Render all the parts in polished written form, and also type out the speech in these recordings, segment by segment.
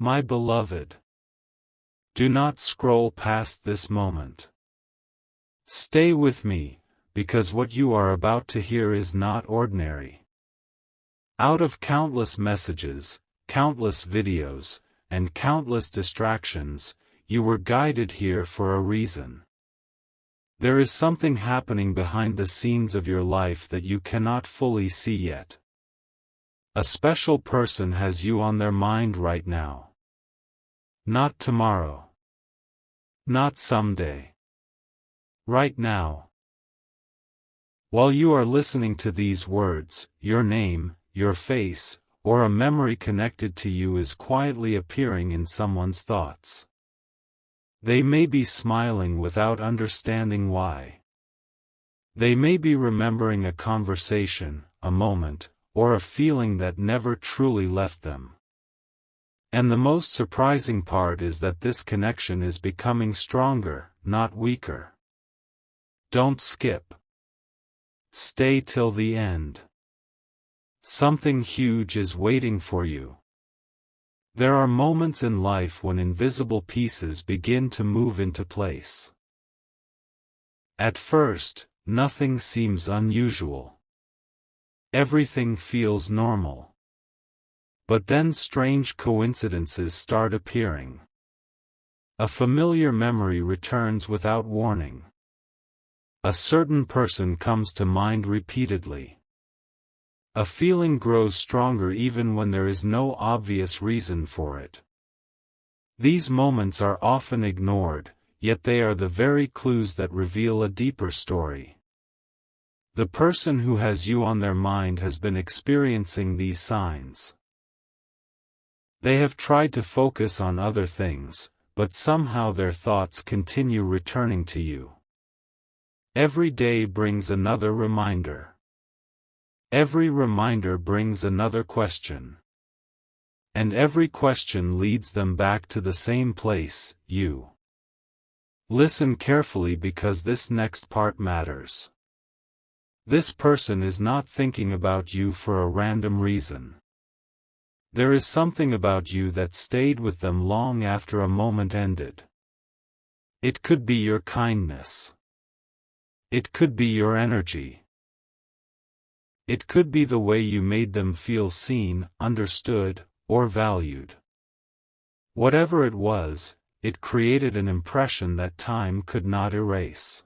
My beloved, do not scroll past this moment. Stay with me, because what you are about to hear is not ordinary. Out of countless messages, countless videos, and countless distractions, you were guided here for a reason. There is something happening behind the scenes of your life that you cannot fully see yet. A special person has you on their mind right now. Not tomorrow. Not someday. Right now. While you are listening to these words, your name, your face, or a memory connected to you is quietly appearing in someone's thoughts. They may be smiling without understanding why. They may be remembering a conversation, a moment, or a feeling that never truly left them. And the most surprising part is that this connection is becoming stronger, not weaker. Don't skip. Stay till the end. Something huge is waiting for you. There are moments in life when invisible pieces begin to move into place. At first, nothing seems unusual. Everything feels normal. But then strange coincidences start appearing. A familiar memory returns without warning. A certain person comes to mind repeatedly. A feeling grows stronger even when there is no obvious reason for it. These moments are often ignored, yet they are the very clues that reveal a deeper story. The person who has you on their mind has been experiencing these signs. They have tried to focus on other things, but somehow their thoughts continue returning to you. Every day brings another reminder. Every reminder brings another question. And every question leads them back to the same place, you. Listen carefully because this next part matters. This person is not thinking about you for a random reason. There is something about you that stayed with them long after a moment ended. It could be your kindness. It could be your energy. It could be the way you made them feel seen, understood, or valued. Whatever it was, it created an impression that time could not erase.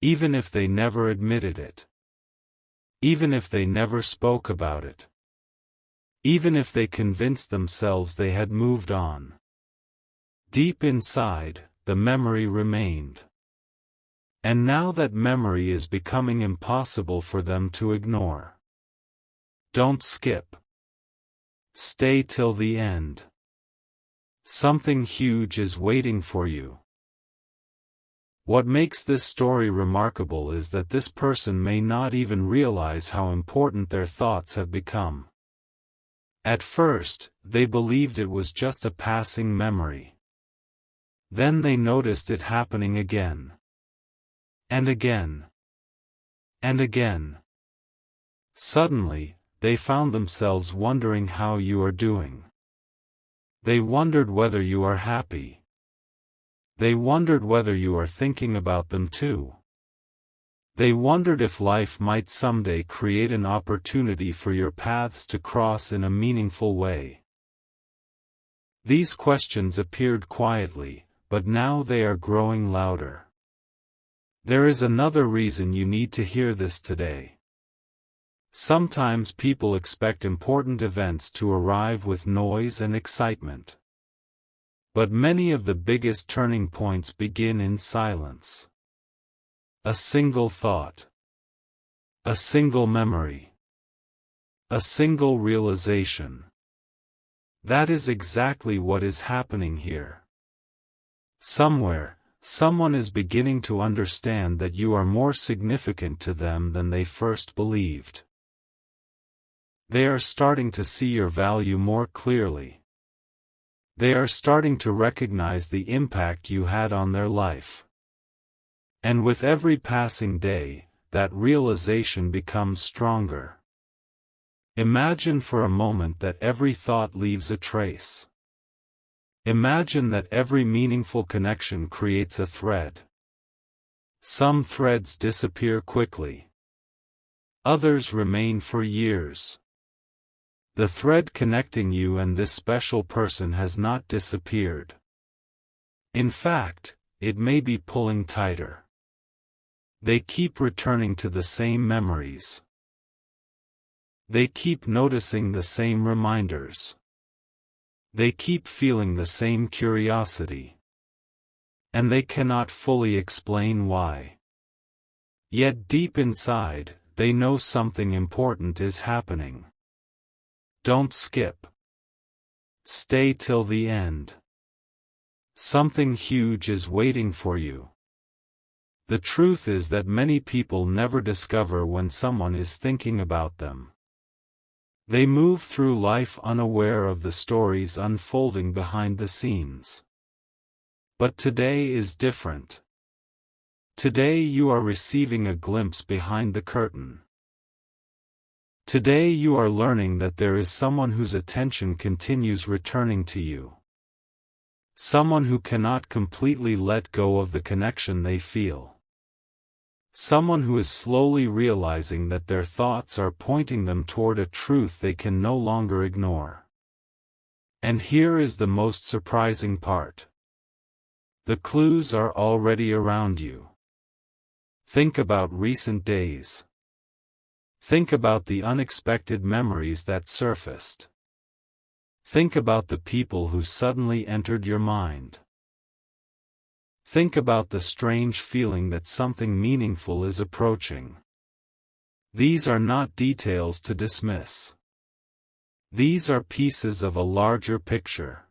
Even if they never admitted it. Even if they never spoke about it. Even if they convinced themselves they had moved on. Deep inside, the memory remained. And now that memory is becoming impossible for them to ignore. Don't skip. Stay till the end. Something huge is waiting for you. What makes this story remarkable is that this person may not even realize how important their thoughts have become. At first, they believed it was just a passing memory. Then they noticed it happening again. And again. And again. Suddenly, they found themselves wondering how you are doing. They wondered whether you are happy. They wondered whether you are thinking about them too. They wondered if life might someday create an opportunity for your paths to cross in a meaningful way. These questions appeared quietly, but now they are growing louder. There is another reason you need to hear this today. Sometimes people expect important events to arrive with noise and excitement. But many of the biggest turning points begin in silence. A single thought. A single memory. A single realization. That is exactly what is happening here. Somewhere, someone is beginning to understand that you are more significant to them than they first believed. They are starting to see your value more clearly. They are starting to recognize the impact you had on their life. And with every passing day, that realization becomes stronger. Imagine for a moment that every thought leaves a trace. Imagine that every meaningful connection creates a thread. Some threads disappear quickly. Others remain for years. The thread connecting you and this special person has not disappeared. In fact, it may be pulling tighter. They keep returning to the same memories. They keep noticing the same reminders. They keep feeling the same curiosity. And they cannot fully explain why. Yet deep inside, they know something important is happening. Don't skip. Stay till the end. Something huge is waiting for you. The truth is that many people never discover when someone is thinking about them. They move through life unaware of the stories unfolding behind the scenes. But today is different. Today you are receiving a glimpse behind the curtain. Today you are learning that there is someone whose attention continues returning to you. Someone who cannot completely let go of the connection they feel. Someone who is slowly realizing that their thoughts are pointing them toward a truth they can no longer ignore. And here is the most surprising part. The clues are already around you. Think about recent days. Think about the unexpected memories that surfaced. Think about the people who suddenly entered your mind. Think about the strange feeling that something meaningful is approaching. These are not details to dismiss. These are pieces of a larger picture.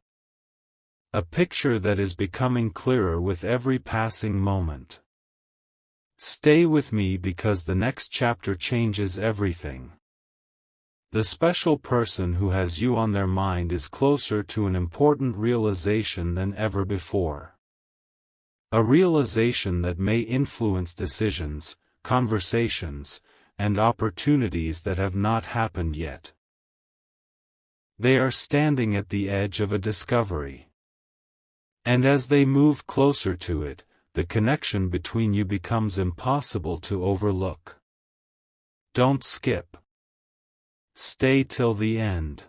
A picture that is becoming clearer with every passing moment. Stay with me because the next chapter changes everything. The special person who has you on their mind is closer to an important realization than ever before. A realization that may influence decisions, conversations, and opportunities that have not happened yet. They are standing at the edge of a discovery. And as they move closer to it, the connection between you becomes impossible to overlook. Don't skip. Stay till the end.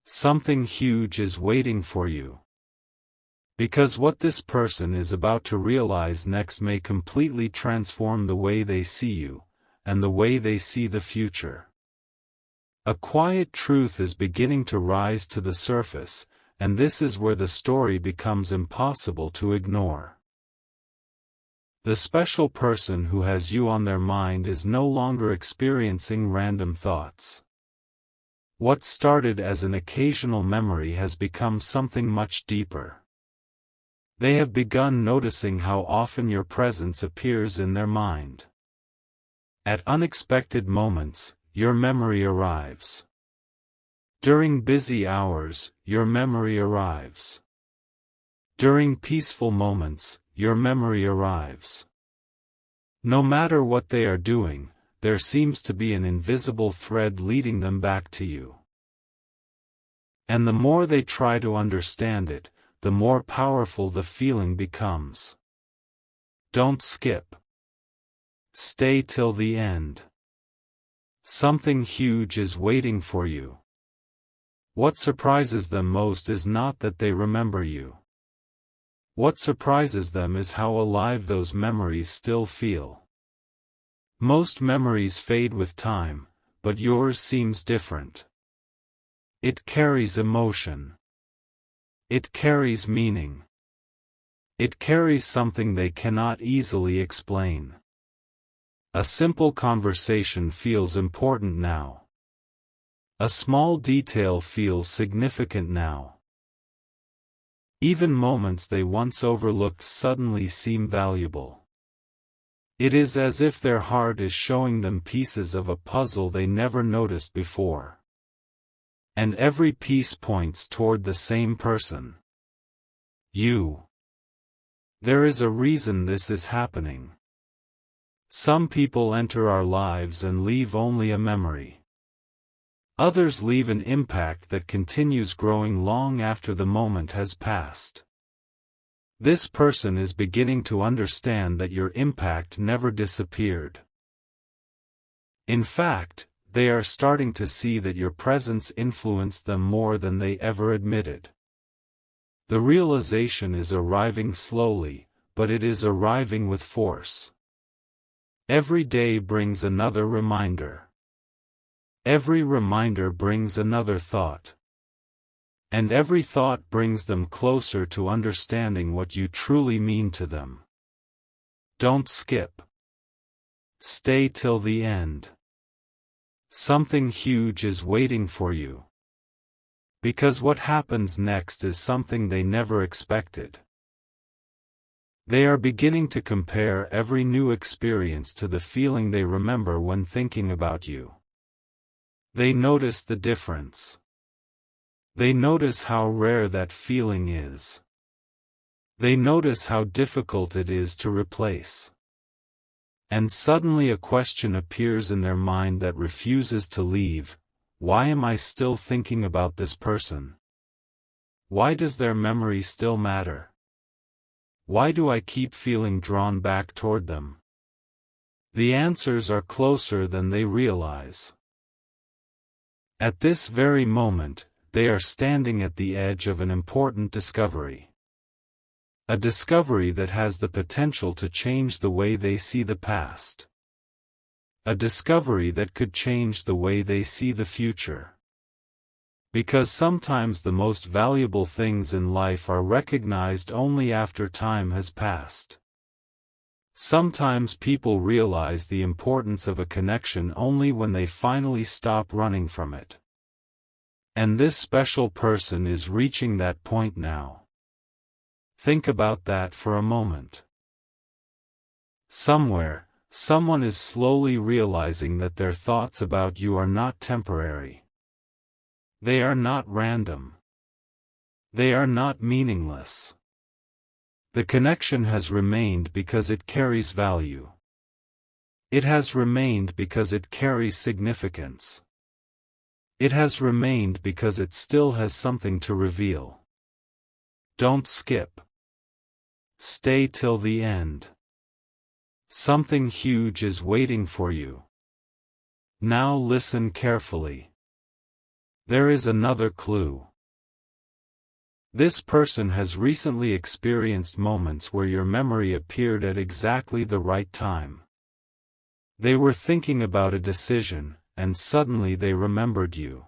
Something huge is waiting for you. Because what this person is about to realize next may completely transform the way they see you, and the way they see the future. A quiet truth is beginning to rise to the surface, and this is where the story becomes impossible to ignore. The special person who has you on their mind is no longer experiencing random thoughts. What started as an occasional memory has become something much deeper. They have begun noticing how often your presence appears in their mind. At unexpected moments, your memory arrives. During busy hours, your memory arrives. During peaceful moments, your memory arrives. No matter what they are doing, there seems to be an invisible thread leading them back to you. And the more they try to understand it, the more powerful the feeling becomes. Don't skip. Stay till the end. Something huge is waiting for you. What surprises them most is not that they remember you. What surprises them is how alive those memories still feel. Most memories fade with time, but yours seems different. It carries emotion. It carries meaning. It carries something they cannot easily explain. A simple conversation feels important now. A small detail feels significant now. Even moments they once overlooked suddenly seem valuable. It is as if their heart is showing them pieces of a puzzle they never noticed before. And every piece points toward the same person. You. There is a reason this is happening. Some people enter our lives and leave only a memory. Others leave an impact that continues growing long after the moment has passed. This person is beginning to understand that your impact never disappeared. In fact, they are starting to see that your presence influenced them more than they ever admitted. The realization is arriving slowly, but it is arriving with force. Every day brings another reminder. Every reminder brings another thought. And every thought brings them closer to understanding what you truly mean to them. Don't skip. Stay till the end. Something huge is waiting for you. Because what happens next is something they never expected. They are beginning to compare every new experience to the feeling they remember when thinking about you. They notice the difference. They notice how rare that feeling is. They notice how difficult it is to replace. And suddenly a question appears in their mind that refuses to leave: why am I still thinking about this person? Why does their memory still matter? Why do I keep feeling drawn back toward them? The answers are closer than they realize. At this very moment, they are standing at the edge of an important discovery. A discovery that has the potential to change the way they see the past. A discovery that could change the way they see the future. Because sometimes the most valuable things in life are recognized only after time has passed. Sometimes people realize the importance of a connection only when they finally stop running from it. And this special person is reaching that point now. Think about that for a moment. Somewhere, someone is slowly realizing that their thoughts about you are not temporary. They are not random. They are not meaningless. The connection has remained because it carries value. It has remained because it carries significance. It has remained because it still has something to reveal. Don't skip. Stay till the end. Something huge is waiting for you. Now listen carefully. There is another clue. This person has recently experienced moments where your memory appeared at exactly the right time. They were thinking about a decision, and suddenly they remembered you.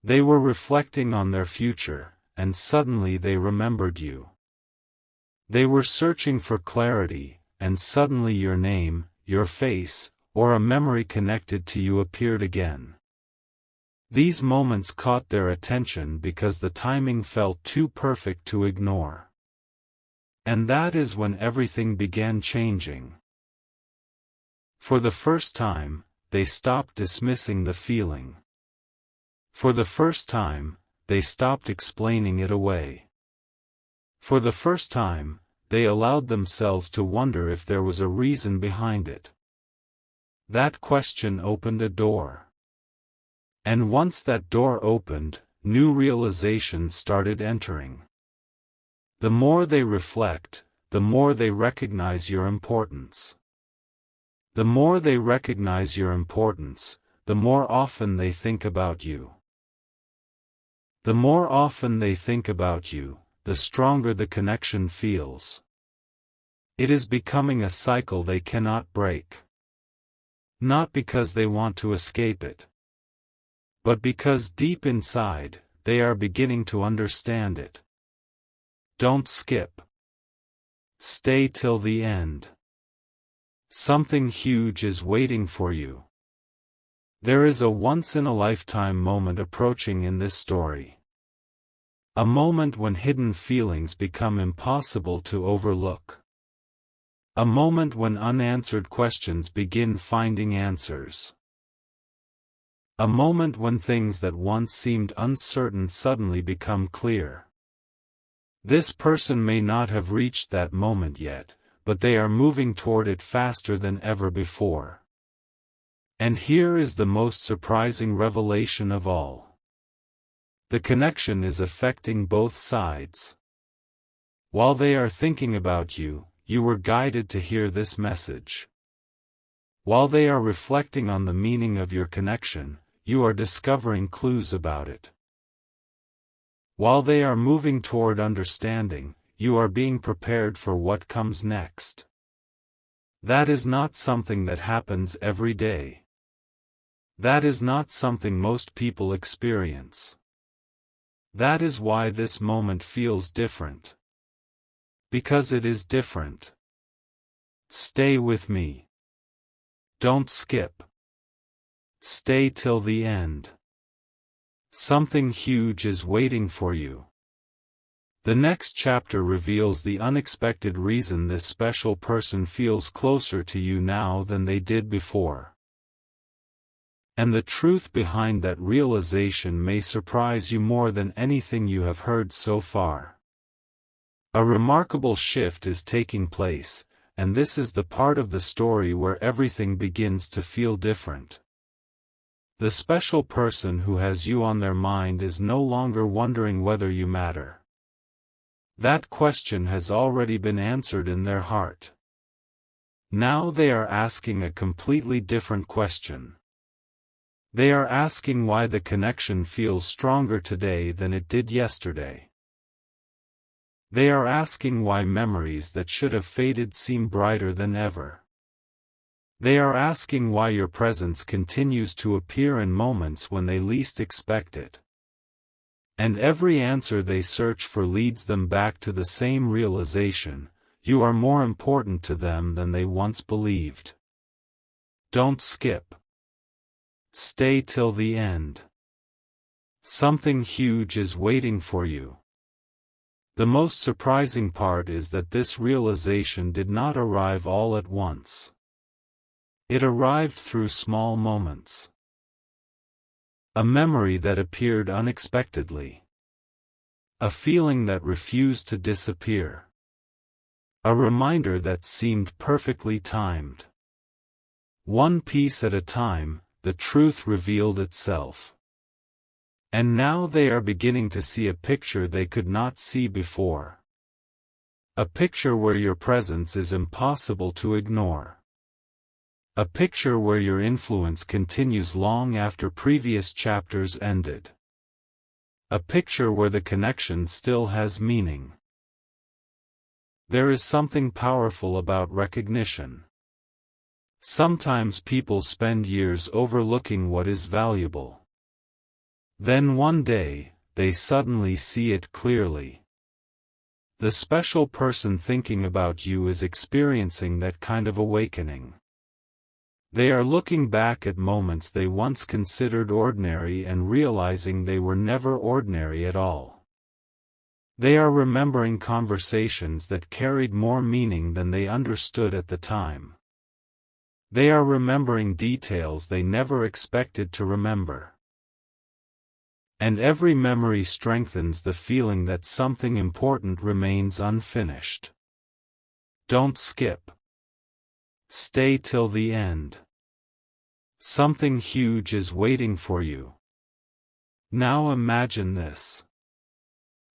They were reflecting on their future, and suddenly they remembered you. They were searching for clarity, and suddenly your name, your face, or a memory connected to you appeared again. These moments caught their attention because the timing felt too perfect to ignore. And that is when everything began changing. For the first time, they stopped dismissing the feeling. For the first time, they stopped explaining it away. For the first time, they allowed themselves to wonder if there was a reason behind it. That question opened a door. And once that door opened, new realizations started entering. The more they reflect, the more they recognize your importance. The more they recognize your importance, the more often they think about you. The more often they think about you, the stronger the connection feels. It is becoming a cycle they cannot break. Not because they want to escape it, but because deep inside, they are beginning to understand it. Don't skip. Stay till the end. Something huge is waiting for you. There is a once-in-a-lifetime moment approaching in this story. A moment when hidden feelings become impossible to overlook. A moment when unanswered questions begin finding answers. A moment when things that once seemed uncertain suddenly become clear. This person may not have reached that moment yet, but they are moving toward it faster than ever before. And here is the most surprising revelation of all. The connection is affecting both sides. While they are thinking about you, you were guided to hear this message. While they are reflecting on the meaning of your connection, you are discovering clues about it. While they are moving toward understanding, you are being prepared for what comes next. That is not something that happens every day. That is not something most people experience. That is why this moment feels different. Because it is different. Stay with me. Don't skip. Stay till the end. Something huge is waiting for you. The next chapter reveals the unexpected reason this special person feels closer to you now than they did before. And the truth behind that realization may surprise you more than anything you have heard so far. A remarkable shift is taking place, and this is the part of the story where everything begins to feel different. The special person who has you on their mind is no longer wondering whether you matter. That question has already been answered in their heart. Now they are asking a completely different question. They are asking why the connection feels stronger today than it did yesterday. They are asking why memories that should have faded seem brighter than ever. They are asking why your presence continues to appear in moments when they least expect it. And every answer they search for leads them back to the same realization: you are more important to them than they once believed. Don't skip. Stay till the end. Something huge is waiting for you. The most surprising part is that this realization did not arrive all at once. It arrived through small moments. A memory that appeared unexpectedly. A feeling that refused to disappear. A reminder that seemed perfectly timed. One piece at a time, the truth revealed itself. And now they are beginning to see a picture they could not see before. A picture where your presence is impossible to ignore. A picture where your influence continues long after previous chapters ended. A picture where the connection still has meaning. There is something powerful about recognition. Sometimes people spend years overlooking what is valuable. Then one day, they suddenly see it clearly. The special person thinking about you is experiencing that kind of awakening. They are looking back at moments they once considered ordinary and realizing they were never ordinary at all. They are remembering conversations that carried more meaning than they understood at the time. They are remembering details they never expected to remember. And every memory strengthens the feeling that something important remains unfinished. Don't skip. Stay till the end. Something huge is waiting for you. Now imagine this.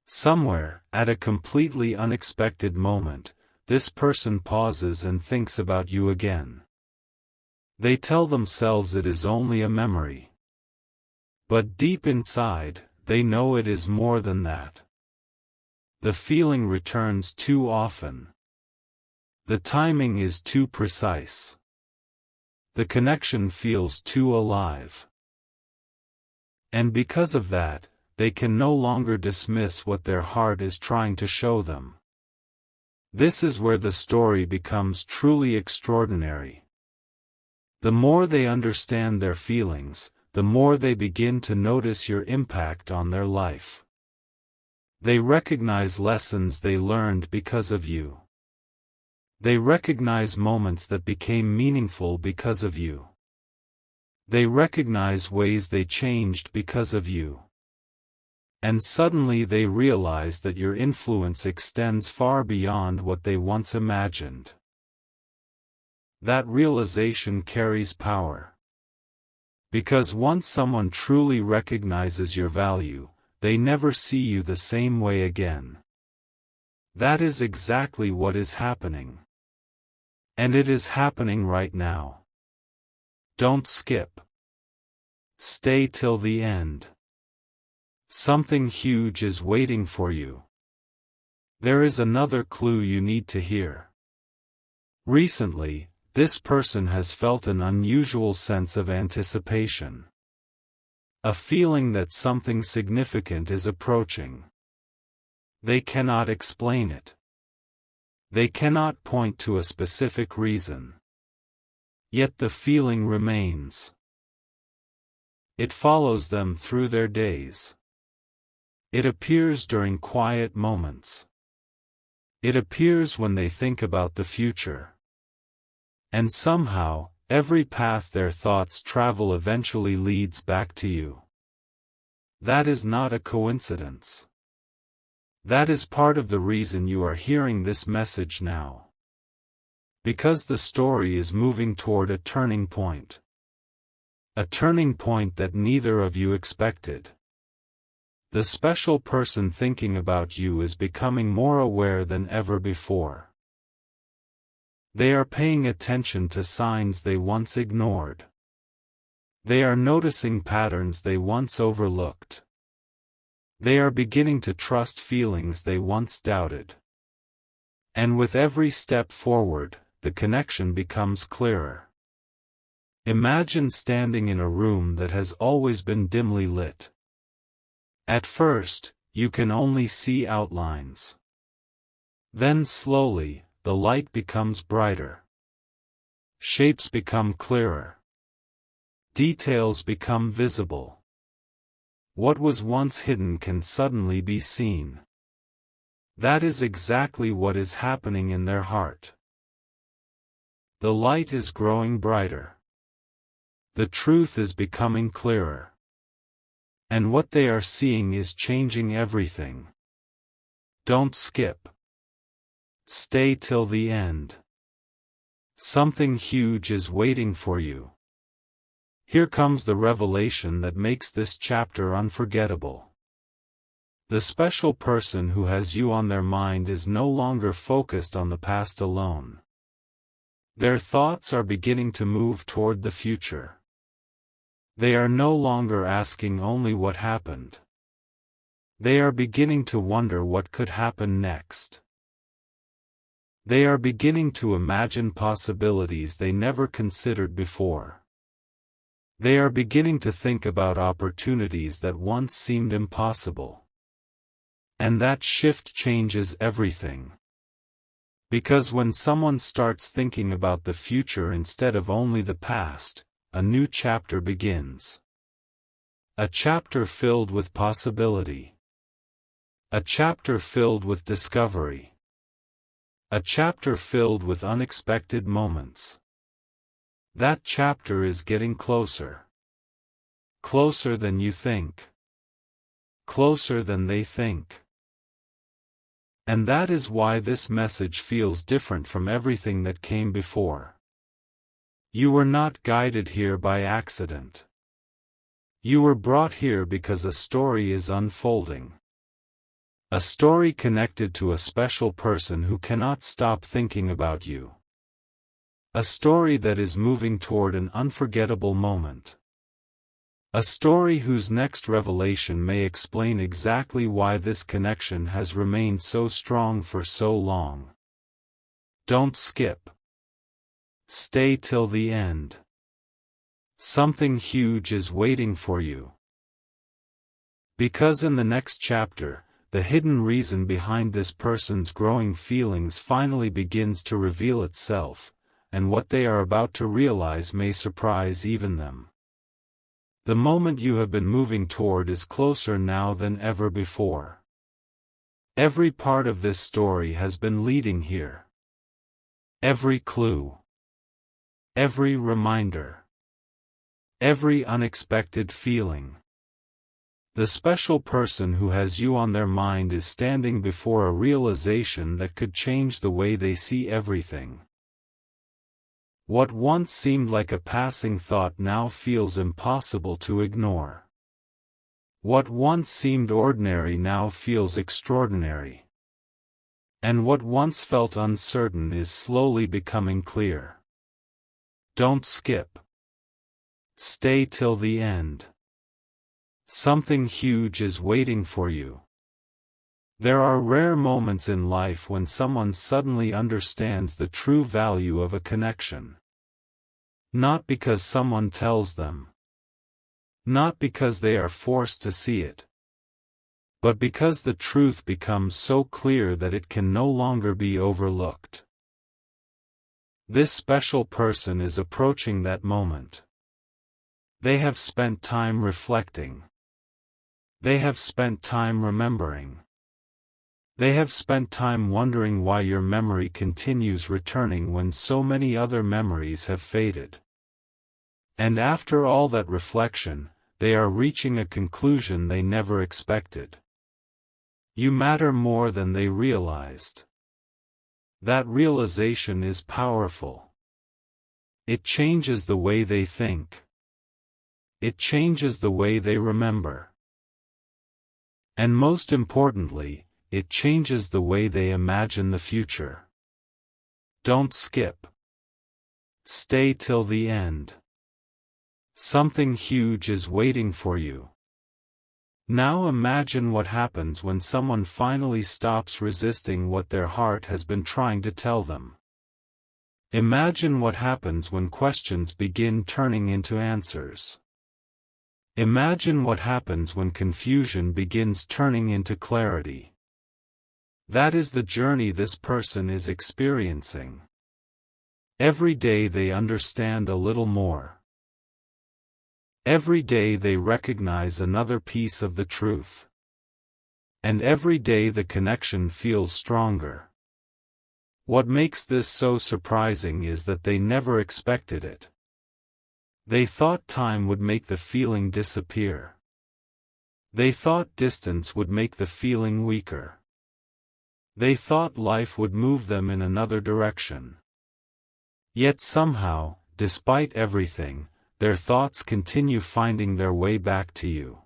Somewhere, at a completely unexpected moment, this person pauses and thinks about you again. They tell themselves it is only a memory. But deep inside, they know it is more than that. The feeling returns too often. The timing is too precise. The connection feels too alive. And because of that, they can no longer dismiss what their heart is trying to show them. This is where the story becomes truly extraordinary. The more they understand their feelings, the more they begin to notice your impact on their life. They recognize lessons they learned because of you. They recognize moments that became meaningful because of you. They recognize ways they changed because of you. And suddenly they realize that your influence extends far beyond what they once imagined. That realization carries power. Because once someone truly recognizes your value, they never see you the same way again. That is exactly what is happening. And it is happening right now. Don't skip. Stay till the end. Something huge is waiting for you. There is another clue you need to hear. Recently, this person has felt an unusual sense of anticipation. A feeling that something significant is approaching. They cannot explain it. They cannot point to a specific reason. Yet the feeling remains. It follows them through their days. It appears during quiet moments. It appears when they think about the future. And somehow, every path their thoughts travel eventually leads back to you. That is not a coincidence. That is part of the reason you are hearing this message now. Because the story is moving toward a turning point. A turning point that neither of you expected. The special person thinking about you is becoming more aware than ever before. They are paying attention to signs they once ignored. They are noticing patterns they once overlooked. They are beginning to trust feelings they once doubted. And with every step forward, the connection becomes clearer. Imagine standing in a room that has always been dimly lit. At first, you can only see outlines. Then slowly, the light becomes brighter. Shapes become clearer. Details become visible. What was once hidden can suddenly be seen. That is exactly what is happening in their heart. The light is growing brighter. The truth is becoming clearer. And what they are seeing is changing everything. Don't skip. Stay till the end. Something huge is waiting for you. Here comes the revelation that makes this chapter unforgettable. The special person who has you on their mind is no longer focused on the past alone. Their thoughts are beginning to move toward the future. They are no longer asking only what happened. They are beginning to wonder what could happen next. They are beginning to imagine possibilities they never considered before. They are beginning to think about opportunities that once seemed impossible. And that shift changes everything. Because when someone starts thinking about the future instead of only the past, a new chapter begins. A chapter filled with possibility. A chapter filled with discovery. A chapter filled with unexpected moments. That chapter is getting closer. Closer than you think. Closer than they think. And that is why this message feels different from everything that came before. You were not guided here by accident. You were brought here because a story is unfolding. A story connected to a special person who cannot stop thinking about you. A story that is moving toward an unforgettable moment. A story whose next revelation may explain exactly why this connection has remained so strong for so long. Don't skip. Stay till the end. Something huge is waiting for you. Because in the next chapter, the hidden reason behind this person's growing feelings finally begins to reveal itself, and what they are about to realize may surprise even them. The moment you have been moving toward is closer now than ever before. Every part of this story has been leading here. Every clue. Every reminder. Every unexpected feeling. The special person who has you on their mind is standing before a realization that could change the way they see everything. What once seemed like a passing thought now feels impossible to ignore. What once seemed ordinary now feels extraordinary. And what once felt uncertain is slowly becoming clear. Don't skip. Stay till the end. Something huge is waiting for you. There are rare moments in life when someone suddenly understands the true value of a connection. Not because someone tells them. Not because they are forced to see it. But because the truth becomes so clear that it can no longer be overlooked. This special person is approaching that moment. They have spent time reflecting. They have spent time remembering. They have spent time wondering why your memory continues returning when so many other memories have faded. And after all that reflection, they are reaching a conclusion they never expected. You matter more than they realized. That realization is powerful. It changes the way they think. It changes the way they remember. And most importantly, it changes the way they imagine the future. Don't skip. Stay till the end. Something huge is waiting for you. Now imagine what happens when someone finally stops resisting what their heart has been trying to tell them. Imagine what happens when questions begin turning into answers. Imagine what happens when confusion begins turning into clarity. That is the journey this person is experiencing. Every day they understand a little more. Every day they recognize another piece of the truth. And every day the connection feels stronger. What makes this so surprising is that they never expected it. They thought time would make the feeling disappear. They thought distance would make the feeling weaker. They thought life would move them in another direction. Yet somehow, despite everything, their thoughts continue finding their way back to you.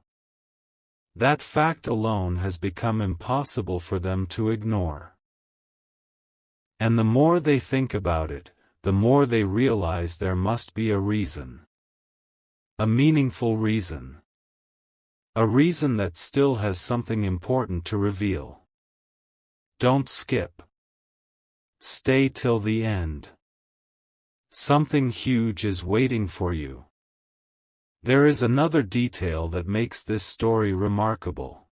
That fact alone has become impossible for them to ignore. And the more they think about it, the more they realize there must be a reason. A meaningful reason. A reason that still has something important to reveal. Don't skip. Stay till the end. Something huge is waiting for you. There is another detail that makes this story remarkable.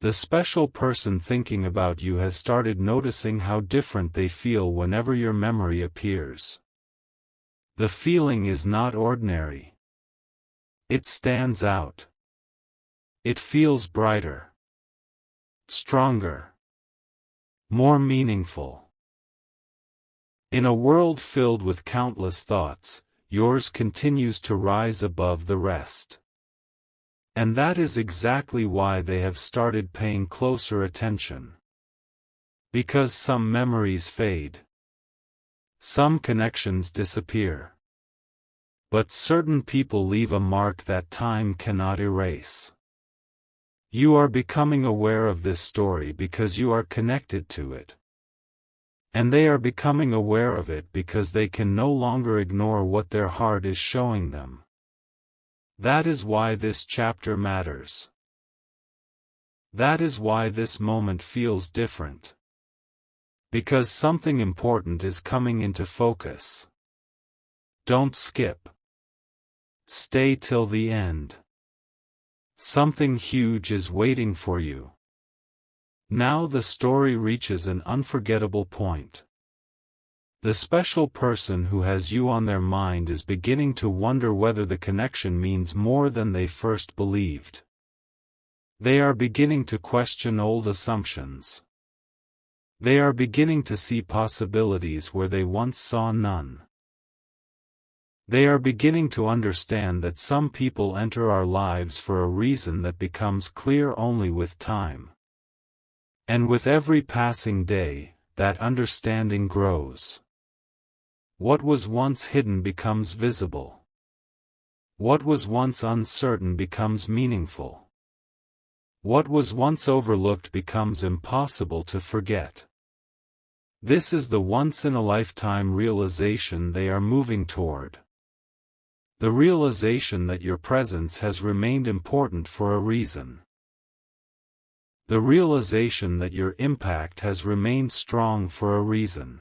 The special person thinking about you has started noticing how different they feel whenever your memory appears. The feeling is not ordinary. It stands out. It feels brighter. Stronger. More meaningful. In a world filled with countless thoughts, yours continues to rise above the rest. And that is exactly why they have started paying closer attention. Because some memories fade. Some connections disappear. But certain people leave a mark that time cannot erase. You are becoming aware of this story because you are connected to it. And they are becoming aware of it because they can no longer ignore what their heart is showing them. That is why this chapter matters. That is why this moment feels different. Because something important is coming into focus. Don't skip. Stay till the end. Something huge is waiting for you. Now the story reaches an unforgettable point. The special person who has you on their mind is beginning to wonder whether the connection means more than they first believed. They are beginning to question old assumptions. They are beginning to see possibilities where they once saw none. They are beginning to understand that some people enter our lives for a reason that becomes clear only with time. And with every passing day, that understanding grows. What was once hidden becomes visible. What was once uncertain becomes meaningful. What was once overlooked becomes impossible to forget. This is the once-in-a-lifetime realization they are moving toward. The realization that your presence has remained important for a reason. The realization that your impact has remained strong for a reason.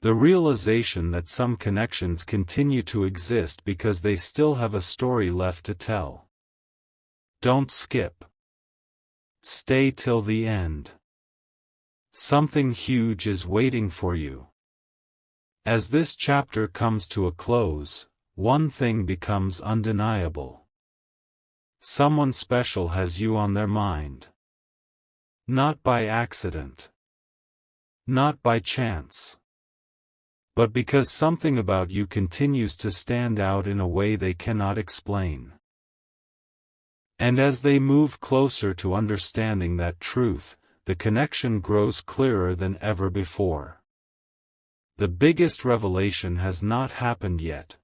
The realization that some connections continue to exist because they still have a story left to tell. Don't skip. Stay till the end. Something huge is waiting for you. As this chapter comes to a close, one thing becomes undeniable. Someone special has you on their mind. Not by accident. Not by chance. But because something about you continues to stand out in a way they cannot explain. And as they move closer to understanding that truth, the connection grows clearer than ever before. The biggest revelation has not happened yet.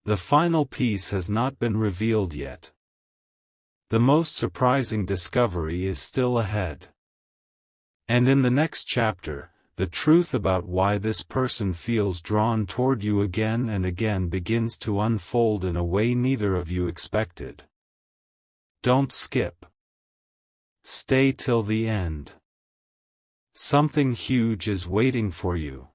The final piece has not been revealed yet. The most surprising discovery is still ahead. And in the next chapter, the truth about why this person feels drawn toward you again and again begins to unfold in a way neither of you expected. Don't skip. Stay till the end. Something huge is waiting for you.